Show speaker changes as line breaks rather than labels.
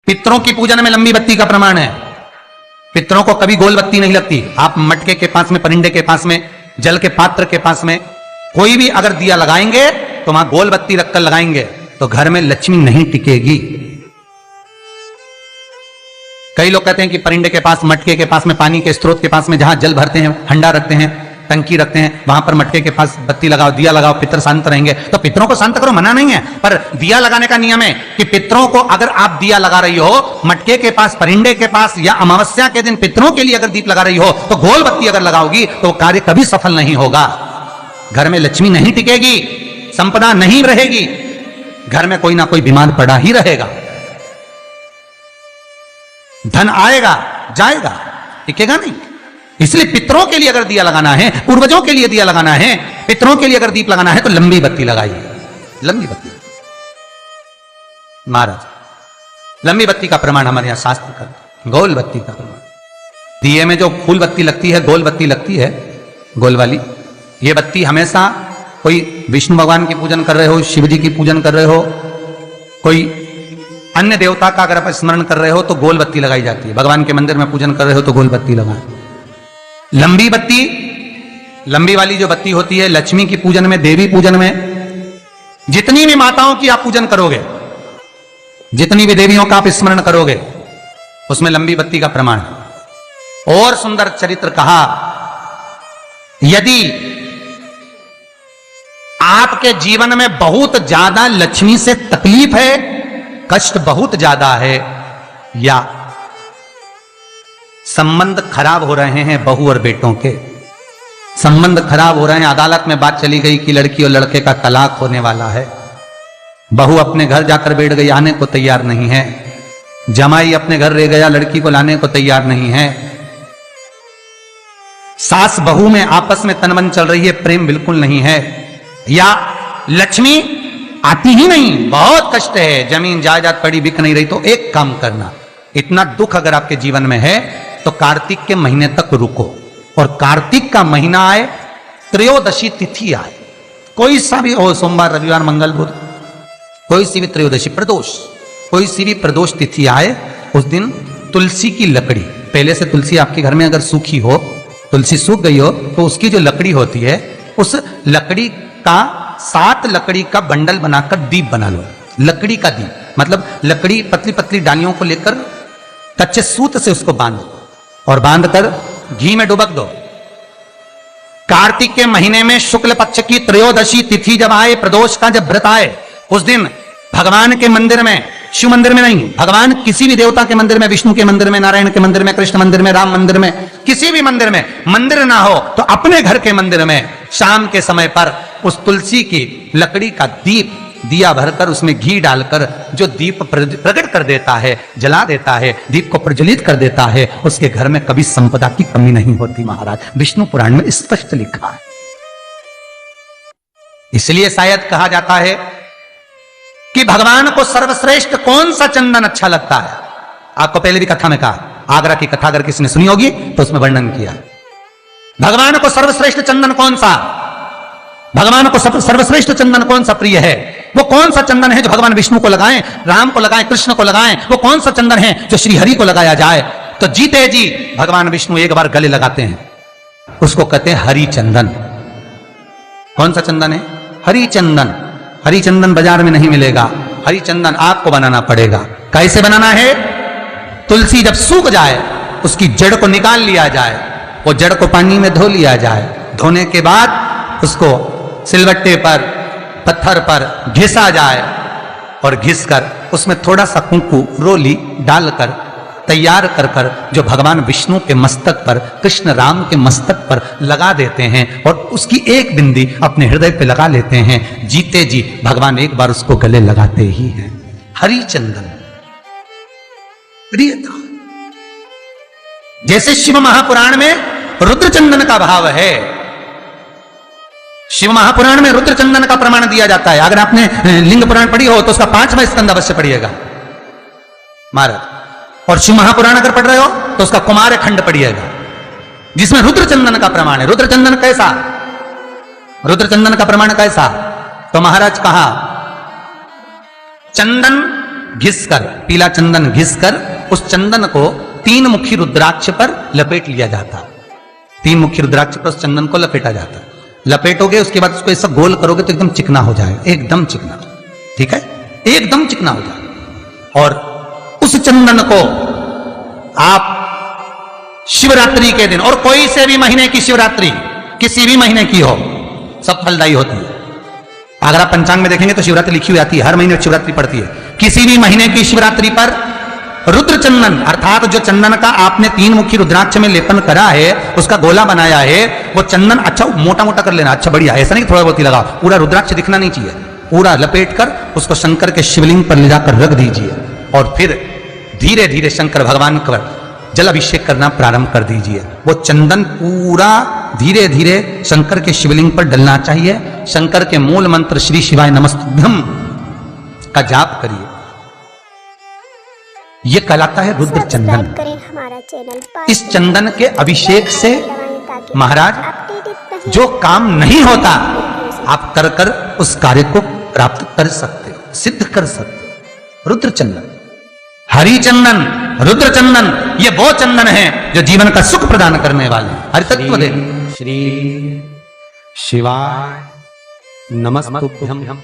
पितरों की पूजन में लंबी बत्ती का प्रमाण है। पितरों को कभी गोल बत्ती नहीं लगती। आप मटके के पास में, परिंदे के पास में, जल के पात्र के पास में कोई भी अगर दिया लगाएंगे तो वहां गोल बत्ती रखकर लगाएंगे तो घर में लक्ष्मी नहीं टिकेगी। कई लोग कहते हैं कि परिंदे के पास, मटके के पास में, पानी के स्रोत के पास में जहां जल भरते हैं, हंडा रखते हैं, टंकी रखते हैं, वहां पर मटके के पास बत्ती लगाओ, दिया लगाओ, पितर शांत रहेंगे। तो पितरों को शांत करो, मना नहीं है, पर दिया लगाने का नियम है कि पितरों को अगर आप दिया लगा रही हो मटके के पास, परिंदे के पास, या अमावस्या के दिन पितरों के लिए अगर दीप लगा रही हो तो गोल बत्ती अगर लगाओगी तो कार्य कभी सफल नहीं होगा। घर में लक्ष्मी नहीं टिकेगी, संपदा नहीं रहेगी, घर में कोई ना कोई बीमार पड़ा ही रहेगा, धन आएगा जाएगा, टिकेगा नहीं। इसलिए पितरों के लिए अगर दिया लगाना है, पूर्वजों के लिए दिया लगाना है, पितरों के लिए अगर दीप लगाना है तो लंबी बत्ती लगाइए, लंबी बत्ती। महाराज लंबी बत्ती का प्रमाण हमारे यहां शास्त्र करते, गोल बत्ती का प्रमाण। दिए में जो फूल बत्ती लगती है, गोल बत्ती लगती है, गोल वाली, ये बत्ती हमेशा कोई विष्णु भगवान की पूजन कर रहे हो, शिव जी की पूजन कर रहे हो, कोई अन्य देवता का अगर आप स्मरण कर रहे हो तो गोल बत्ती लगाई जाती है। भगवान के मंदिर में पूजन कर रहे हो तो गोल बत्ती लगाएं। लंबी बत्ती, लंबी वाली जो बत्ती होती है लक्ष्मी की पूजन में, देवी पूजन में, जितनी भी माताओं की आप पूजन करोगे, जितनी भी देवियों का आप स्मरण करोगे, उसमें लंबी बत्ती का प्रमाण है। और सुंदर चरित्र कहा, यदि आपके जीवन में बहुत ज्यादा लक्ष्मी से तकलीफ है, कष्ट बहुत ज्यादा है, या संबंध खराब हो रहे हैं, बहू और बेटों के संबंध खराब हो रहे हैं, अदालत में बात चली गई कि लड़की और लड़के का तलाक होने वाला है, बहू अपने घर जाकर बैठ गई, आने को तैयार नहीं है, जमाई अपने घर रह गया, लड़की को लाने को तैयार नहीं है, सास बहू में आपस में तनमन चल रही है, प्रेम बिल्कुल नहीं है, या लक्ष्मी आती ही नहीं, बहुत कष्ट है, जमीन जायदाद पड़ी बिक नहीं रही, तो एक काम करना, इतना दुख अगर आपके जीवन में है तो कार्तिक के महीने तक रुको, और कार्तिक का महीना आए, त्रयोदशी तिथि आए, कोई सा भी हो, सोमवार, रविवार, मंगल, बुध, कोई सी भी त्रयोदशी, प्रदोष, कोई सी भी प्रदोष तिथि आए, उस दिन तुलसी की लकड़ी, पहले से तुलसी आपके घर में अगर सूखी हो, तुलसी सूख गई हो तो उसकी जो लकड़ी होती है, उस लकड़ी का 7 लकड़ी का बंडल बनाकर दीप बना लो। लकड़ी का दीप मतलब लकड़ी, पतली पतली डालियों को लेकर कच्चे सूत से उसको बांध दो, और बांधकर घी में डुबक दो। कार्तिक के महीने में शुक्ल पक्ष की त्रयोदशी तिथि जब आए, प्रदोष का जब व्रत आए, उस दिन भगवान के मंदिर में, शिव मंदिर में नहीं, भगवान किसी भी देवता के मंदिर में, विष्णु के मंदिर में, नारायण के मंदिर में, कृष्ण मंदिर में, राम मंदिर में, किसी भी मंदिर में, मंदिर ना हो तो अपने घर के मंदिर में शाम के समय पर उस तुलसी की लकड़ी का दीप, दिया भरकर उसमें घी डालकर जो दीप प्रकट कर देता है, जला देता है, दीप को प्रज्वलित कर देता है, उसके घर में कभी संपदा की कमी नहीं होती। महाराज विष्णु पुराण में स्पष्ट लिखा है। इसलिए शायद कहा जाता है कि भगवान को सर्वश्रेष्ठ कौन सा चंदन अच्छा लगता है। आपको पहले भी कथा में कहा, आगरा की कथा अगर किसी ने सुनी होगी तो उसमें वर्णन किया, भगवान को सर्वश्रेष्ठ चंदन कौन सा, भगवान को सर्वश्रेष्ठ चंदन कौन सा प्रिय है, वो कौन सा चंदन है जो भगवान विष्णु को लगाएं, राम को लगाएं, कृष्ण को लगाएं, वो कौन सा चंदन है जो श्री हरि को लगाया जाए। तो जीते जी भगवान विष्णु एक बार गले लगाते हैं, उसको कहते हैं हरि चंदन। कौन सा चंदन है? हरि चंदन। हरि चंदन बाजार में नहीं मिलेगा, हरि चंदन आपको बनाना पड़ेगा। कैसे बनाना है? तुलसी जब सूख जाए उसकी जड़ को निकाल लिया जाए, वो जड़ को पानी में धो लिया जाए, धोने के बाद उसको सिलबट्टे पर, पत्थर पर घिसा जाए, और घिसकर उसमें थोड़ा सा कुंकू, रोली डालकर तैयार कर कर जो भगवान विष्णु के मस्तक पर, कृष्ण राम के मस्तक पर लगा देते हैं, और उसकी एक बिंदी अपने हृदय पे लगा लेते हैं। जीते जी भगवान एक बार उसको गले लगाते ही हैं। हरि चंदन प्रियता। जैसे शिव महापुराण में रुद्र चंदन का भाव है, शिव महापुराण में रुद्र चंदन का प्रमाण दिया जाता है। अगर आपने लिंग पुराण पढ़ी हो तो उसका 5वां स्कंद अवश्य पढ़िएगा महाराज, और शिव महापुराण अगर पढ़ रहे हो तो उसका कुमार खंड पढ़िएगा, जिसमें रुद्र चंदन का प्रमाण है। रुद्र चंदन कैसा? रुद्र चंदन का प्रमाण कैसा? तो महाराज कहा, चंदन घिसकर, पीला चंदन घिसकर उस चंदन को 3 मुखी रुद्राक्ष पर लपेट लिया जाता। 3 मुखी रुद्राक्ष पर उस चंदन को लपेटा जाता। लपेटोगे उसके बाद उसको ऐसा गोल करोगे तो एकदम चिकना हो जाएगा, एकदम चिकना, ठीक है, एकदम चिकना हो जाएगा। और उस चंदन को आप शिवरात्रि के दिन, और कोई से भी महीने की शिवरात्रि, किसी भी महीने की हो, सब फलदायी होती है। अगर आप पंचांग में देखेंगे तो शिवरात्रि लिखी हुई आती है, हर महीने शिवरात्रि पड़ती है। किसी भी महीने की शिवरात्रि पर रुद्र चंदन, अर्थात जो चंदन का आपने 3 मुखी रुद्राक्ष में लेपन करा है, उसका गोला बनाया है, वो चंदन अच्छा मोटा मोटा कर लेना, अच्छा बढ़िया, ऐसा नहीं थोड़ा बहुत ही लगाओ, पूरा रुद्राक्ष दिखना नहीं चाहिए, पूरा लपेट कर उसको शंकर के शिवलिंग पर ले जाकर रख दीजिए और फिर धीरे धीरे शंकर भगवान का जल अभिषेक करना प्रारंभ कर दीजिए। वो चंदन पूरा धीरे धीरे शंकर के शिवलिंग पर डलना चाहिए। शंकर के मूल मंत्र श्री शिवाय नमस्तुभ्यं का जाप करिए, ये कहलाता है रुद्र चंदन।
हमारा चैनल
इस चंदन के अभिषेक से महाराज जो काम नहीं होता आप कर कर उस कार्य को प्राप्त कर सकते हो, सिद्ध कर सकते हो। रुद्र चंदन, हरि चंदन, रुद्र चंदन, ये वो चंदन है जो जीवन का सुख प्रदान करने वाले हरि तत्व दे।
श्री शिवाय नमस्तुभ्यं।